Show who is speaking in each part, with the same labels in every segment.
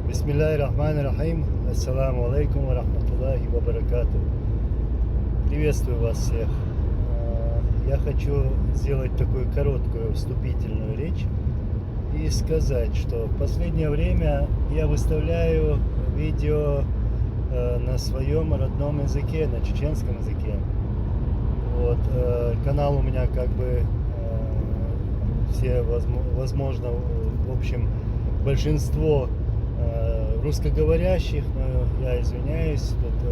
Speaker 1: Бисмиллахир-рахманир-рахим. Ассаламу алейкум ва рахматуллахи ва баракату. Приветствую вас всех. Я хочу сделать такую короткую вступительную речь и сказать, что в последнее время я выставляю видео на своем родном языке, на чеченском языке. Вот, канал у меня как бы все, возможно, в общем, большинство русскоговорящих, но я извиняюсь, тут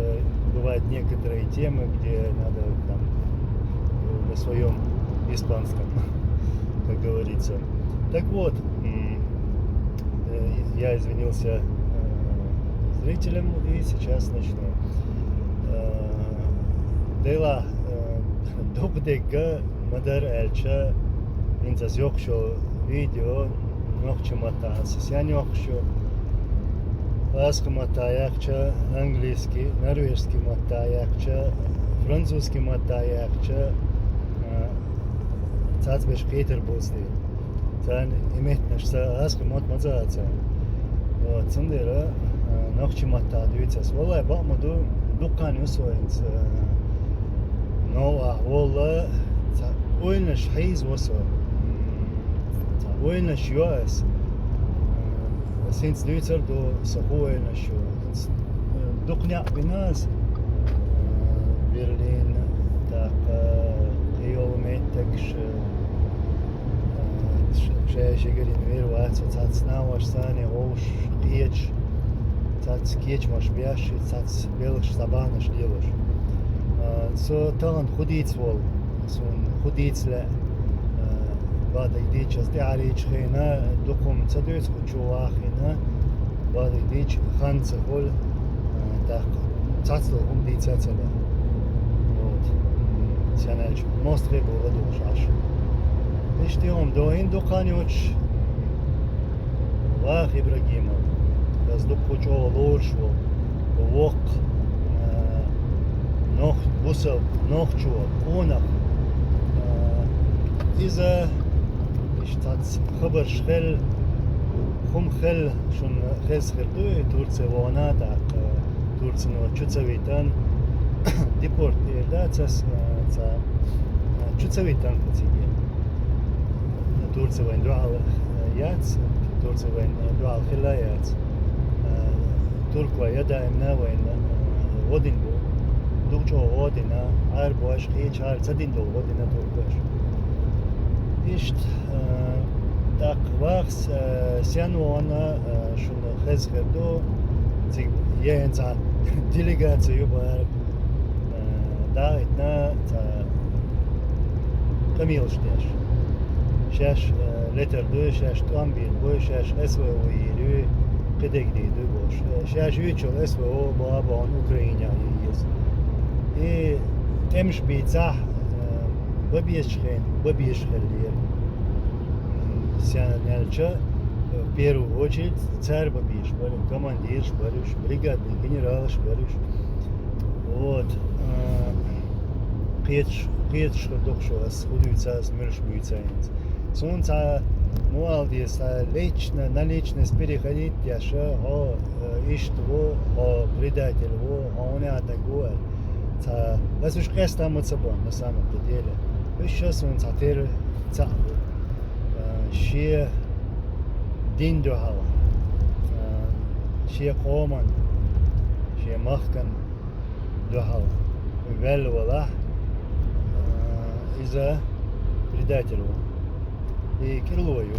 Speaker 1: бывают некоторые темы, где надо там на своем испанском, как говорится. Так вот, я извинился зрителям и сейчас начну. Дейла добдега мадар эльча инзаз йохшо видео нохчу матаас сян йохшо Ласка матаякча, английский, норвежский матаякча, французский матаякча, цацбеш кейтер бусти. Цан имеет нашса ласка мат мазаца. Вот, цундера нохчи мата дуйцас. Валай бамаду дукан юсоинс. Но валла ойнаш хайз васо. Ойнаш юас. Sinds Duitser do Sahoe na show. Doknya binas Berlin tak kilometrek شجرين وير وات تات سناوش ثاني اوش قيج تات قيج مش بياش تات بيلش طبانش ديلش سو تان خديت وول سون خديت لا بعد يديش أصدي عليش خينا دقوم تدوس كجوا خينا بعد يديش خانس هول تاق تاتلو هم دي تاتلا вот سناج مستري بودوش عش اشتيهم دوين دقانيوش واخ إبراهيمov das دقوچو لورشو ووق نوخ بوسل نوخچو قونق إذا اشتات خبر شخل خم خل شون خز خردوی تورسه وانا تاق تورسه نو چوتسویتان دیپورت ایردا تاس تا چوتسویتان کتیگی تورسه وين دوال یات تورسه وين دوال خلا یات تورکوا یدا امنا وين ودین بو دوچو ودینا عار باش خیچ عار تدین دو ودینا تورکواش إشت تاق واقس سيانو أنا شون خز خدو تيجي ينزع ديليغاتي يبغى دايتنا تا كميل شتاش شاش لتر دو شاش تامبيل بو شاش اسوه ويرو قدك دي دو بوش شاش يوتشو اسوه بابا عن أوكرانيا يس إيه تمش بيتزح бабьеш хеллер. Сяняльча в первую очередь царь бабьеш, командир шпарюш, бригадный генерал шпарюш. Вот. Қиет шходокшо ас удуйца ас мирш буйцаинц. Солнца молодец, на личность переходить яша, иштво, предатель, он атакует. Вас уж креста мацабон на самом-то деле. Сейчас он цатер цал. Ши дин дохала. Ши коман. Ши махкан дохала. Вел вала из-за предателя. И кирлою.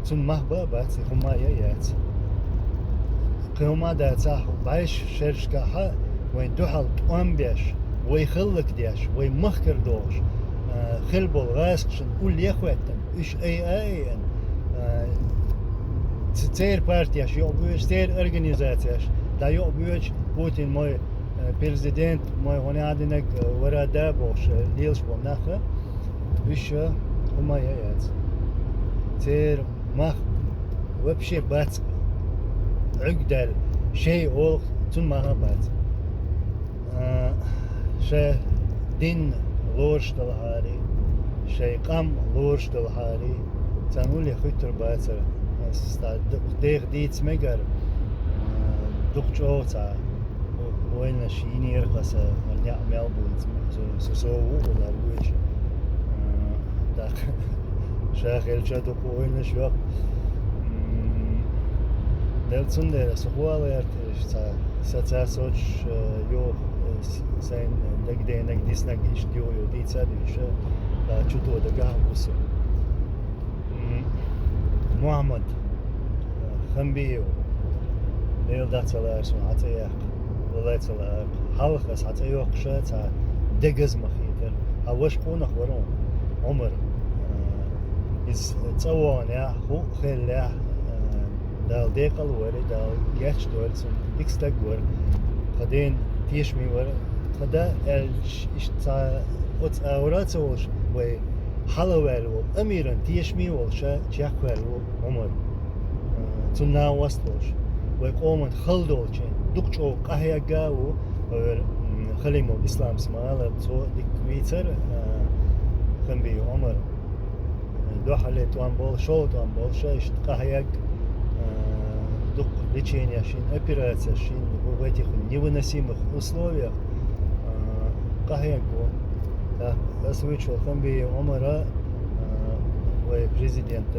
Speaker 1: Цун махба бац хумая яц. Кхума цах байш шершка وين دحل أمبيش ويخلق ديش ويمخكر دوش خلبو غاسقشن كل يخوتن إيش أي تير بارتياش يوبيش تير أرجانيزاتياش دا يوبيش بوتين موي بريزيدنت موي هوني عندك ورا دابوش ليلش بوناخه إيش هما يايات تير مخ وبشي بات عقدل شيء أول تون ما بات شيء دين لورش دلهاري شيء قام لورش دلهاري تنقول يا خيتر باتر sta deeg diets megar duchchoza وين شيني رخص نيا ملبوت سو ولا ويش داك شاغل جدو وين شو دلتون ده سوالر ستا سوچ يو سين دغدي نك ديسنك اشتيو يو ديتسا ديش چوتو دغا بوس محمد خنبيو ديل داتسلار سو عتيق ولاتسلار حلقس عتيق شتا دغز مخيتر اوش قونخ ورون عمر is تصوان يا هو خلا دال ديقل وري دال جاتش دور سن ديكستاج ور خدين تيشمي ور خدا اشتا اوت اوراتوش و حلوال و اميرن تيشمي وشا جاكوال و عمر تنا وستوش و قومن خلدوچن دكچو قهيغا و خليمو اسلام سمال تو ديكويتر خنبي عمر دوحله توان بول شو توان بول شاش قهيغ дух лечения шин операция шин в этих невыносимых условиях кахего да освещал хамби Омара президент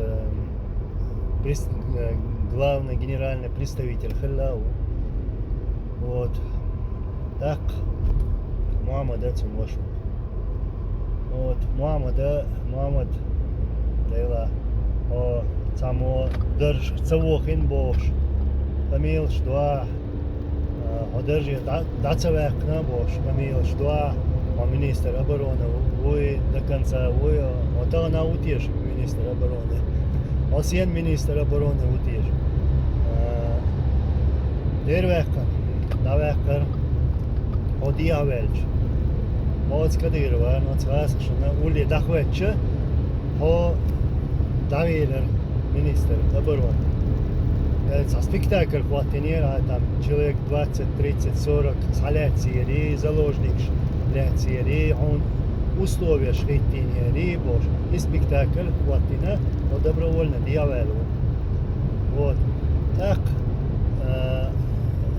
Speaker 1: главный генеральный представитель Хиллау вот так Мухаммад Ацумошу вот Мухаммад Дайла о само درج تصوخين بوش قميل شدوا ودرج داتسواقنا بوش قميل شدوا ومنيستر обороны وي до конца وي وتانا утеш министр обороны осен министр обороны утеш дервекан давекар одиавелч моц кадирова ноцвас шна ули дахвече ho давилер министр обороны. Это спектакль хватинера, там человек 20, 30, 40 саляциери, заложник ляциери, он условия шхитинери, бош. И спектакль хватина, но добровольно дьяволу. Вот. Так,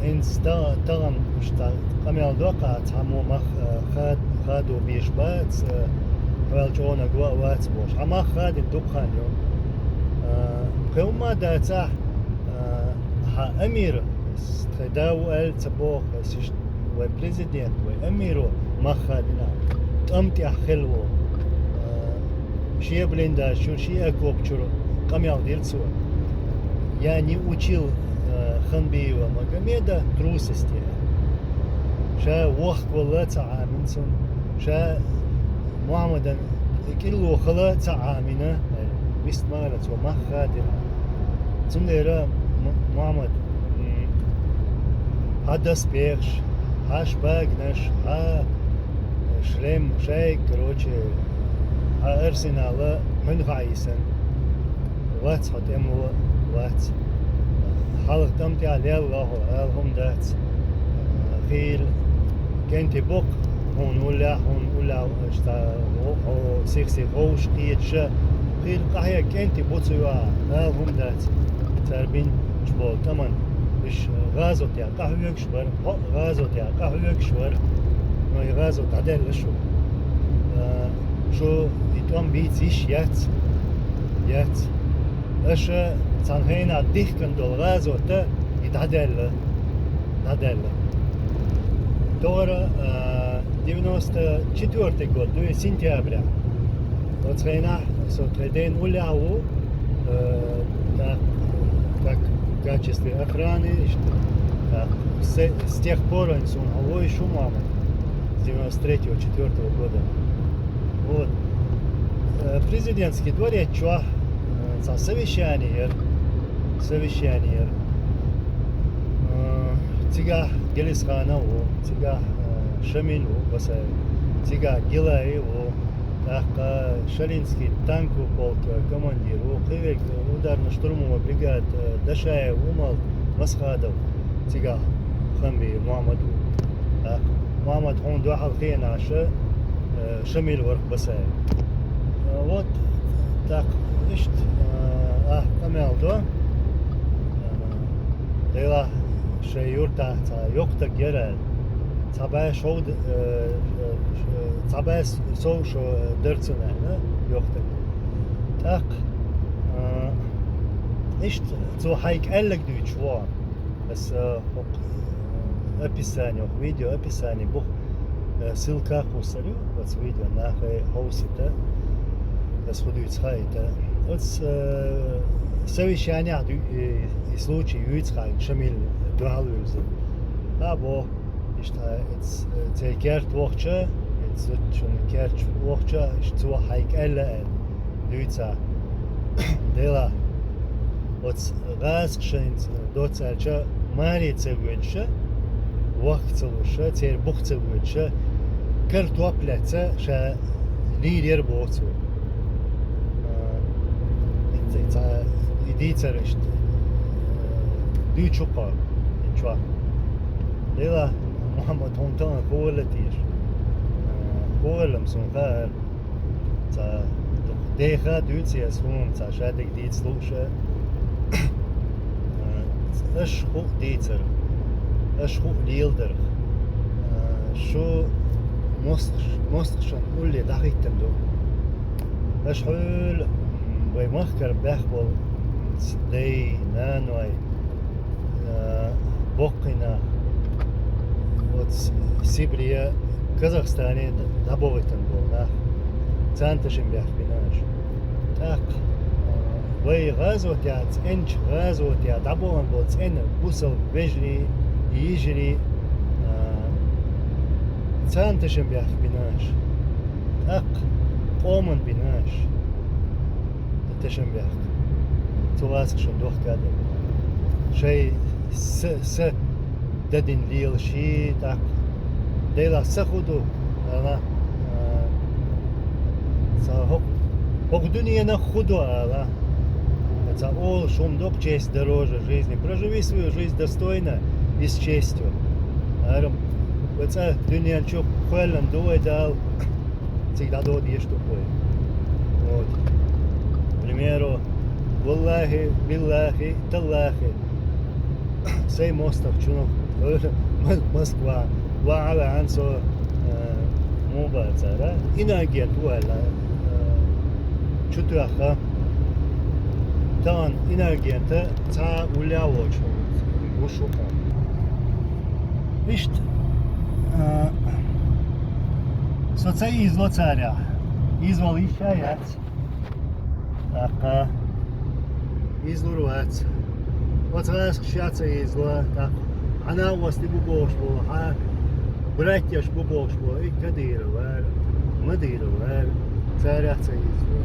Speaker 1: инста там что камел дока, тому мах хаду бишбац, велчона гуавац бош. А мах хади духаню. كوما داتا أمير تداو التبوخ سيش وبريزيدنت وأميرو مخادنا تأمتي أخلو شيء بلندا شو شيء أكوبشرو كميال ديرتسو يعني учил خنبيو مقاميدا تروسستي شا وقت ولا تعامنسون شا محمدا كله خلا تعامنا ويستمارت ومخادنا تنيرا محمد هدس بيخش هاش باغنش ها شلم شاي короче ها ارسنال من غايسن وات هتمو وات حالك تمتي على الله هم دات خيل كنت بوك هون ولا اشتا او سيكسي غوش قيتش خيل قهية كنت بوتسوا هم دات تربين جبال كمان مش غازو تيا قهوة كشبر غازو تيا قهوة كشبر ما غازو تعدل شو شو يتوم بيتيش يات اش تنهينا ديكن دول غازو تا يتعدل دور 94 год, 2 сентября. Вот война, день уляу, как в качестве охраны, с тех пор он ой шумама с 93-4 года. Вот. Президентский дворец, что совещание. Тига Гелисхана, тига Шамилу, тига Гилаи, так Шалинский танку полк командир, Кривек ударно-штурмовая бригада Дашаев, Умал, Масхадов, тига Хамби, Мухаммаду. Так Мухаммад он дуахал хейна аша Шамил ورق بسايا. Вот так, ишт, камел до. ديلا شيورتا تا يوكتا جيرال تابع شو تابع سو شو درتنا يوكتا تاك إيش تو هايك ألك دوت شو بس описание видео описание бух ссылка кусарю вот видео нахай хоусита сходит хайта вот совещание и случай юицхай шамил дуалюз або ишта текерт вохча чун керт вохча что хайк элла дуица дела вот газ шейнц доцалча марица венча وقت وشه تیر بخت وشه کرد و پلته شه لیدر بوتو انت ایدیترشت دو چوکا اینجا لیلا محمد هونتان قولتیش قولم سونخار تا دیگه دوتی از هم تا شاید دیت سلوشه اش خوب دیتر أشخو ليلدر شو مستخشن قولي دقيق تندو أشحول ويمخكر بيخبل دي نانوي بوقنا سيبريا كازاخستاني دابوي تنبول تانتشن بيخبناش تاك وي غازوت يا تنج غازوت يا دابوان بولت إن بوصل بجري يجري تانتشن بيخ بناش أق قومن بناش تشن بيخ تواسك شن دوخ كادم شيء س ددين ليل شي تاك ديلا سخدو أنا هوك دنيا نخدو ألا это all шумдок честь дороже жизни проживи свою жизнь достойно и с честью. Это дунья чук хуэлэн дуэ дал всегда доди что хуэ. Вот. К примеру, валлахи, биллахи, таллахи. Сей мостов чунок Москва. Ва'ала ансо мубацара. Инагент уэла. Чутуаха. Тан инагента та уляочу. Ушука. Вишт, соца изло царя, извол ищаец, так излуруец, вот раз кшаться изло, так, она у вас не бубошво, а братья ж бубошво, и кадировар, мадировар, царяца изло.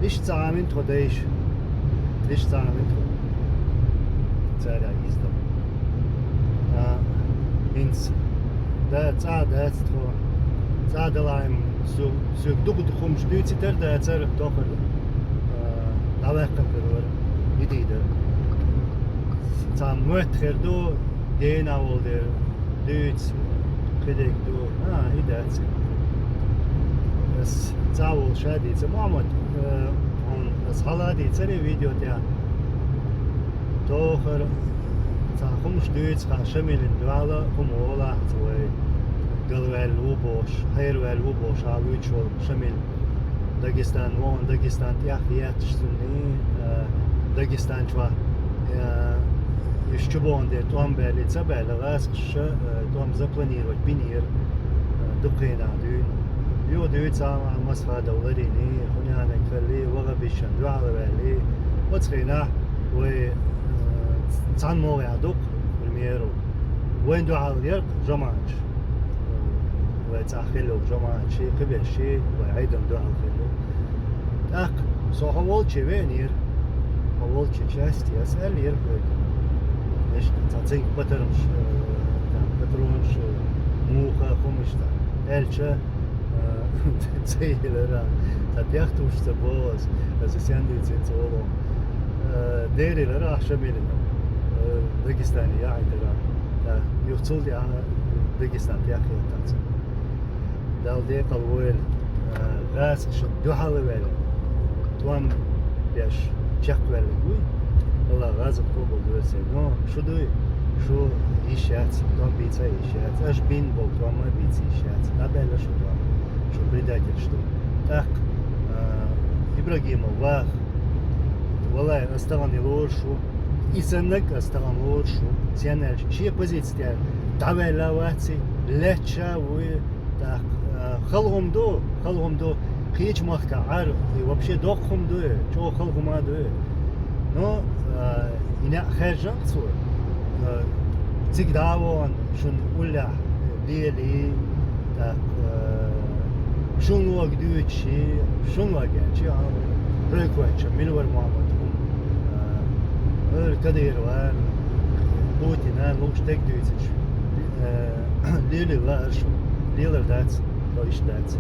Speaker 1: Вишт цамин тходейш, вишт цамин тход, царя изло. Ins da цада ство цадалаем су дугу духум штуцитер да цар тохер давакка первер идиде цам мөтхерду дена олдер дуц кедек ду идец es цавол шади цамамат он as халади царе видео тя тохер هم شديت خا شمل الدوالا هم ولا توي قلوال وبوش هير والوبوش عاوي شول شمل داغستان وان داغستان تياخيات شتني داغستان شوا يشتبون دي توم بالي تبع لغاس توم زبلانيروت بينير دقينا دون يو دويت ساعة مسفى دولاريني هنا نكلي وغبيشن دوالا بالي وتخينا و عن موعدك بالميرو وين دعاء اليرق جماعش وتأخلوا جماعة شيء قبل شيء وعيدهم دعاء خلوا تاك سو هول شيء وينير هول شيء شاستي أسأل يرقد إيش تعطيك بترمش بترونش موخا خمشتا إلشة تسيل را تبيختوش تبوز بس يسندي تسولو ديري لراح شميلنا داغستاني يعني ترى يوصل لي على داغستان يا اخي تاع دال دي قلويل غاس شدو حالويل توام باش تشق ولا Allah razı olsun diyorsa. No, şu duy, şu iş yat, tam bitse iş yat. Aş bin bol, tam bitse iş yat. Tabela şu tam, şu предатель что. Так, İbrahimov var. Vallahi осталан лошу. İnsanlık осталан лошу. Senler şey позиция. Tabela леча вы так халгомдо хич махтар и вообще дохомдо чо халгомадо но ина хажанцу цигдавон шун улля лили так шун вагдучи шун вагачи реквача милвар маматум kadir var Putin'a loş tek düzüç lili var şu liler dats loş dats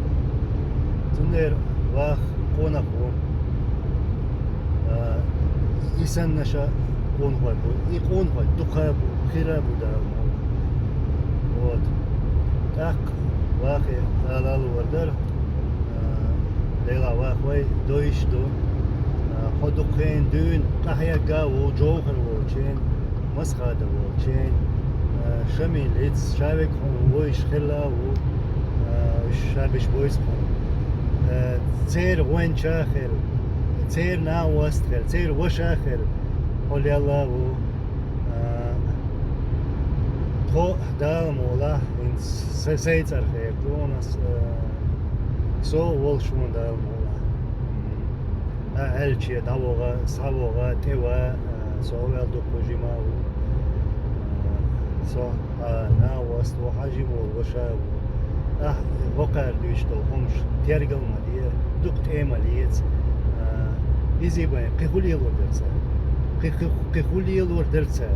Speaker 1: Tunder vah konaku İsan naşa konhu bu konhu tukab khirabu da вот так vah alal vardar Leyla vah vay doyuştu حدوقين دون قهيا قاو جوهر وچين مسخاد وچين شميل إتس شابك ويش خلا و شابش بويس تير وين شاخر تير نا واستخر تير وشاخر قول يلا و تو دالم ولا إن سيتر خير دونس سو والشون دالم elçiye, davoğa, savoğa, teva, soğuvel dokujima, so na vast o hajimu vaşa, vakar düştü, hoş tergalma diye, dukt emaliyet, izi bay, kıhuliyel orderse, kıhuliyel orderse,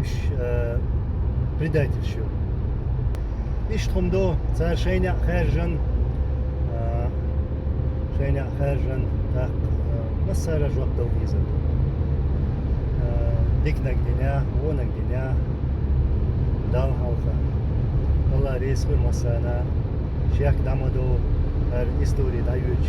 Speaker 1: iş предательшо. İş tomdo, car şeyne harcan, так مسارة جواب توفيزة ديكنا قدنا ونا قدنا دال حلقة والله ريس بالمسانا شيخ دامدو هر استوري دايوش